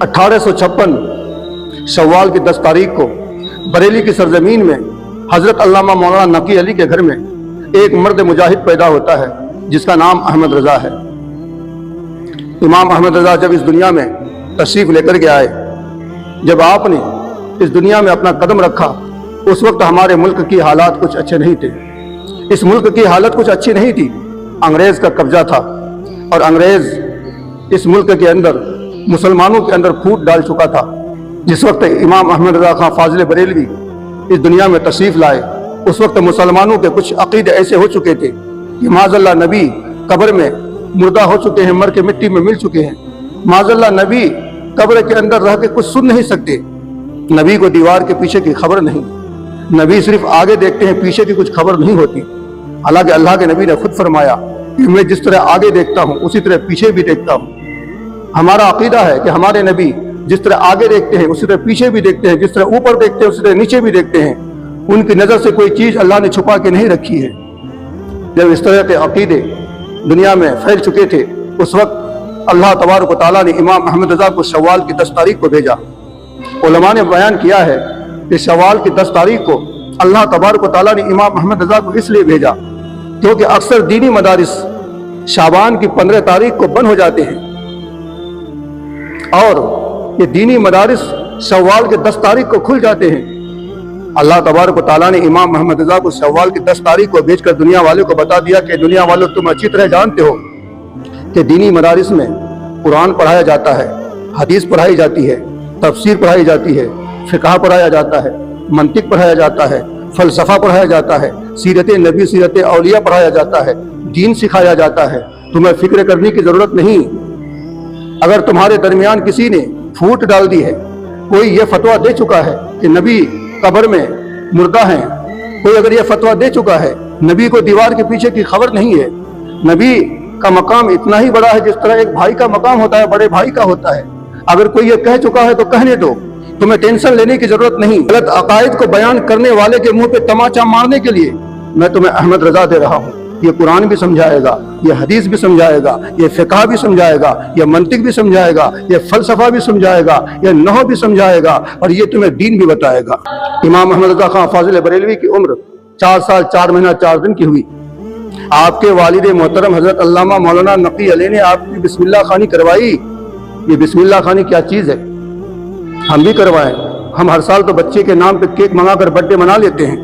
1856 शव्वाल की 10 तारीख को बरेली की सरजमीन में हज़रत अल्लामा मौलाना नकी अली के घर में एक मर्द मुजाहिद पैदा होता है जिसका नाम अहमद रज़ा है। इमाम अहमद रज़ा जब इस दुनिया में तशरीफ़ लेकर के आए, जब आपने इस दुनिया में अपना कदम रखा, उस वक्त हमारे मुल्क की हालात कुछ अच्छे नहीं थे। इस मुल्क की हालत कुछ अच्छी नहीं थी। अंग्रेज़ का कब्जा था और अंग्रेज़ इस मुल्क के अंदर मुसलमानों के अंदर फूट डाल चुका था। जिस वक्त इमाम अहमद रज़ा खां फाजिल बरेलवी इस दुनिया में तशरीफ़ लाए, उस वक्त मुसलमानों के कुछ अक़ीदे ऐसे हो चुके थे कि माज़अल्लाह नबी कब्र में मुर्दा हो चुके हैं, मर के मिट्टी में मिल चुके हैं। माज़अल्लाह नबी कब्र के अंदर रह के कुछ सुन नहीं सकते। नबी को दीवार के पीछे की खबर नहीं, नबी सिर्फ आगे देखते हैं, पीछे की कुछ खबर नहीं होती। हालांकि अल्लाह के नबी ने खुद फरमाया कि मैं जिस तरह आगे देखता हूँ उसी तरह पीछे भी देखता हूँ। हमारा अक़ीदा है कि हमारे नबी जिस तरह आगे देखते हैं उसी तरह पीछे भी देखते हैं, जिस तरह ऊपर देखते हैं उसी तरह नीचे भी देखते हैं। उनकी नज़र से कोई चीज़ अल्लाह ने छुपा के नहीं रखी है। जब इस तरह के अक़ीदे दुनिया में फैल चुके थे, उस वक्त अल्लाह तबारक व तआला ने इमाम अहमद रज़ा को शव्वाल की 10 तारीख को भेजा। उलमा ने बयान किया है कि शव्वाल की 10 तारीख को अल्लाह तबारक व तआला ने इमाम अहमद रज़ा को इसलिए भेजा क्योंकि अक्सर दीनी मदारिस शाबान की 15 तारीख को बंद हो जाते हैं और ये दीनी मदारिस शव्वाल के 10 तारीख को खुल जाते हैं। अल्लाह तबारक व तआला ने इमाम अहमद रज़ा को शव्वाल की 10 तारीख को भेजकर दुनिया वालों को बता दिया कि दुनिया वालों तुम अच्छी तरह जानते हो कि दीनी मदारिस में कुरान पढ़ाया जाता है, हदीस पढ़ाई जाती है, तफसीर पढ़ाई जाती है, फ़िक़ह पढ़ाया जाता है, मंतिक पढ़ाया जाता है, फ़लसफ़ा पढ़ाया जाता है, सीरत नबी सीरत औलिया पढ़ाया जाता है, दीन सिखाया जाता है। तुम्हें फ़िक्र करने की ज़रूरत नहीं। अगर तुम्हारे दरमियान किसी ने फूट डाल दी है, कोई ये फतवा दे चुका है कि नबी कब्र में मुर्दा हैं, कोई अगर ये फतवा दे चुका है, नबी को दीवार के पीछे की खबर नहीं है, नबी का मकाम इतना ही बड़ा है जिस तरह एक भाई का मकाम होता है, बड़े भाई का होता है। अगर कोई ये कह चुका है तो कहने दो, तुम्हें टेंशन लेने की जरूरत नहीं। गलत अकायद को बयान करने वाले के मुंह पे तमाचा मारने के लिए मैं तुम्हें अहमद रज़ा दे रहा हूँ। ये कुरान भी समझाएगा, ये हदीस भी समझाएगा, ये फ़िक़ह भी समझाएगा, ये मंतिक भी समझाएगा, ये फ़लसफ़ा भी समझाएगा, ये नहव भी समझाएगा और ये तुम्हें दीन भी बताएगा। इमाम अहमद रज़ा खां फाजिल बरेलवी की उम्र 4 साल 4 महीना 4 दिन की हुई। आपके वालिद मोहतरम हज़रत अल्लामा मौलाना नकी अली ने आपकी बिस्मिल्लाह खानी करवाई। ये बिस्मिल्लाह खानी क्या चीज़ है? हम भी करवाएं। हम हर साल तो बच्चे के नाम पे केक मंगाकर बर्थडे मना लेते हैं,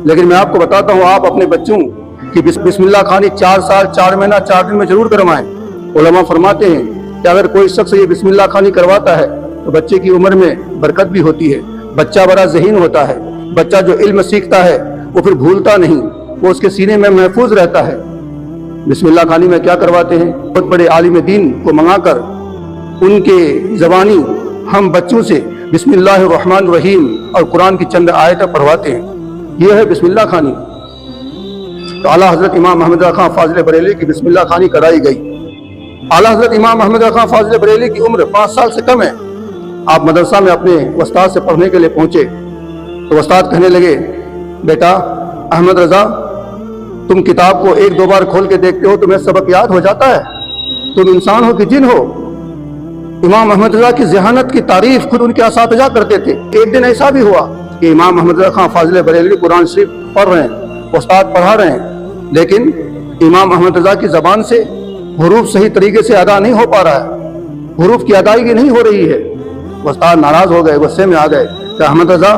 लेकिन मैं आपको बताता हूँ, आप अपने बच्चों की बिस्मिल्लाह खानी 4 साल 4 महीना 4 दिन में जरूर करवाएं। उलमा फरमाते हैं कि अगर कोई शख्स ये बिस्मिल्लाह खानी करवाता है तो बच्चे की उम्र में बरकत भी होती है, बच्चा बड़ा ज़हीन होता है, बच्चा जो इल्म सीखता है वो फिर भूलता नहीं, वो उसके सीने में महफूज रहता है। बिस्मिल्लाह खानी में क्या करवाते हैं? बहुत बड़े आलिम दीन को मंगाकर उनके ज़बानी हम बच्चों से बिस्मिल्लाहिर्रहमानिर्रहीम और कुरान की चंद आयतें पढ़वाते हैं। यह है बिस्मिल्लाह खानी। तो आला हज़रत इमाम अहमद रज़ा खां फाजिल बरेली की बिस्मिल्लाह खानी कराई गई। आला हज़रत इमाम अहमद रज़ा खां फाजिल बरेली की उम्र 5 साल से कम है। आप मदरसा में अपने उस्ताद से पढ़ने के लिए पहुंचे तो उस्ताद कहने लगे, बेटा अहमद रज़ा, तुम किताब को 1-2 बार खोल के देखते हो, तुम्हें सबक याद हो जाता है, तुम इंसान हो कि जिन हो। इमाम अहमद रज़ा की ज़हानत की तारीफ खुद उनके असातिज़ा करते थे। एक दिन ऐसा भी हुआ कि इमाम अहमद रज़ा खां फाजिल बरेलवी कुरान शरीफ पढ़ रहे हैं, उस्ताद पढ़ा रहे हैं, लेकिन इमाम अहमद रज़ा की ज़बान से हुरूफ सही तरीके से अदा नहीं हो पा रहा है, हुरूफ की अदायगी नहीं हो रही है। उस्ताद नाराज़ हो गए, गुस्से में आ गए कि अहमद रज़ा,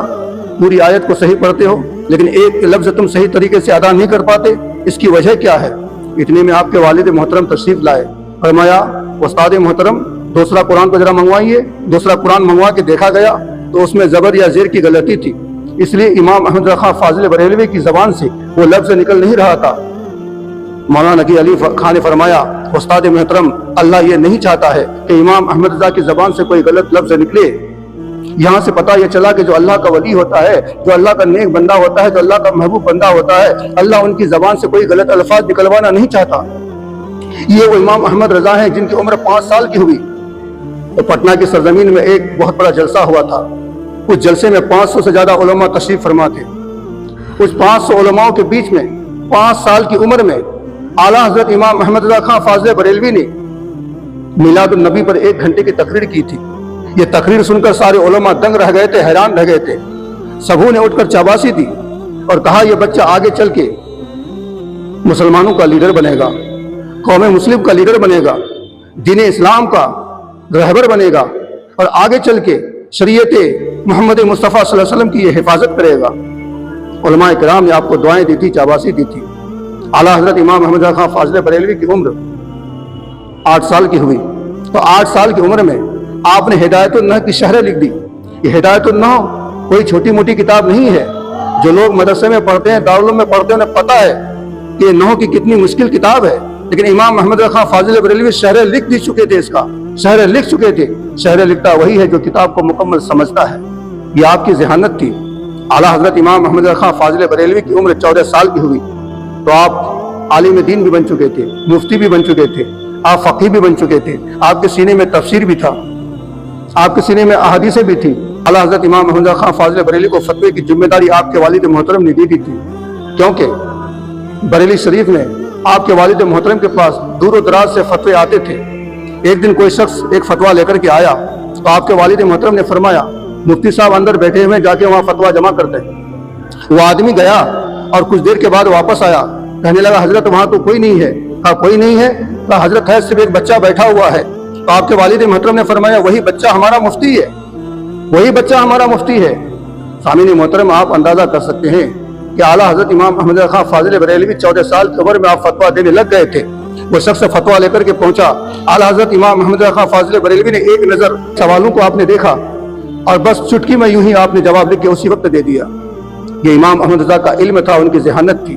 पूरी आयत को सही पढ़ते हो लेकिन एक लफ्ज़ तुम सही तरीके से अदा नहीं कर पाते, इसकी वजह क्या है? इतने में आपके वालिद मोहतरम तशरीफ़ लाए। फरमाया, उस्ताद मोहतरम, दूसरा कुरान को जरा मंगवाइए। दूसरा कुरान मंगवा के देखा गया तो उसमें ज़बर या ज़ेर की गलती थी, इसलिए इमाम अहमद रज़ा खां फाजिल बरेलवी की ज़बान से वो लफ्ज़ निकल नहीं रहा था। मौलाना नकी अली खान ने फरमाया, उस्ताद मोहतरम, अल्लाह ये नहीं चाहता है कि इमाम अहमद रज़ा की ज़बान से कोई गलत लफ्ज़ निकले। यहाँ से पता यह चला कि जो अल्लाह का वली होता है, जो अल्लाह का नेक बंदा होता है, जो अल्लाह का महबूब बंदा होता है, अल्लाह उनकी ज़बान से कोई गलत अल्फाज निकलवाना नहीं चाहता। ये वो इमाम अहमद रज़ा हैं जिनकी उम्र 5 साल की हुई। तो पटना की सरजमीन में एक बहुत बड़ा जलसा हुआ था। उस जलसे में 500 से ज़्यादा उलमा तशरीफ़ फरमा थे। उस 500 उलमाओं के बीच में 5 साल की उम्र में आला हज़रत इमाम अहमद रज़ा खां फाजिल बरेलवी ने मिलादुन नबी पर 1 घंटे की तकरीर की थी। یہ تقریر سن کر سارے علماء دنگ رہ گئے تھے، حیران رہ گئے تھے۔ سبھوں نے اٹھ کر شاباشی دی اور کہا یہ بچہ آگے چل کے مسلمانوں کا لیڈر بنے گا، قوم مسلم کا لیڈر بنے گا، دین اسلام کا رہبر بنے گا، اور آگے چل کے شریعت محمد مصطفیٰ صلی اللہ علیہ وسلم کی یہ حفاظت کرے گا۔ علماء کرام نے آپ کو دعائیں دی تھی، شاباشی دی تھی۔ اعلیٰ حضرت امام محمد رضا خان فاضل بریلوی کی عمر 8 سال کی ہوئی، تو 8 سال کی عمر میں آپ نے ہدایت النحو کی شرح لکھ دی۔ یہ ہدایت النحو کوئی چھوٹی موٹی کتاب نہیں ہے۔ جو لوگ مدرسے میں پڑھتے ہیں، دارالعلوم میں پڑھتے ہیں، انہیں پتہ ہے کہ یہ نحو کی کتنی مشکل کتاب ہے، لیکن امام محمد رضا خان فاضل بریلوی شرح لکھ دی چکے تھے، اس کا شرح لکھ چکے تھے۔ شرح لکھتا وہی ہے جو کتاب کو مکمل سمجھتا ہے۔ یہ آپ کی ذہانت تھی۔ اعلیٰ حضرت امام محمد رضا خان فاضل بریلوی کی عمر 14 سال کی ہوئی تو آپ عالم دین بھی بن چکے تھے، مفتی بھی بن چکے تھے، آپ فقیہ بھی بن چکے تھے، آپ کے سینے میں تفسیر بھی تھا، آپ کے سینے میں احادیثیں بھی تھی۔ اعلیٰ حضرت امام محمد رضا خان فاضل بریلوی کو فتوے کی ذمہ داری آپ کے والد محترم نے دی دی تھی، کیونکہ بریلی شریف میں آپ کے والد محترم کے پاس دور و دراز سے فتوے آتے تھے۔ ایک دن کوئی شخص ایک فتویٰ لے کر کے آیا تو آپ کے والد محترم نے فرمایا مفتی صاحب اندر بیٹھے ہوئے، جا کے وہاں فتویٰ جمع کرتے ہیں۔ وہ آدمی گیا اور کچھ دیر کے بعد واپس آیا، کہنے لگا حضرت وہاں تو کوئی نہیں ہے۔ کہا کوئی نہیں ہے؟ کہا حضرت ہے، صرف ایک بچہ بیٹھا ہوا ہے۔ تو آپ کے والد محترم نے فرمایا وہی بچہ ہمارا مفتی ہے، وہی بچہ ہمارا مفتی ہے۔ سامعین محترم، آپ اندازہ کر سکتے ہیں کہ اعلیٰ حضرت امام محمد رضا خان فاضل بریلوی 14 سال کی عمر میں آپ فتویٰ دینے لگ گئے تھے۔ وہ شخص فتویٰ لے کر کے پہنچا، اعلیٰ حضرت امام محمد رضا خان فاضل بریلوی نے ایک نظر سوالوں کو آپ نے دیکھا اور بس چٹکی میں یوں ہی آپ نے جواب لکھ کے اسی وقت دے دیا۔ یہ امام احمد رضا کا علم تھا، ان کی ذہانت تھی۔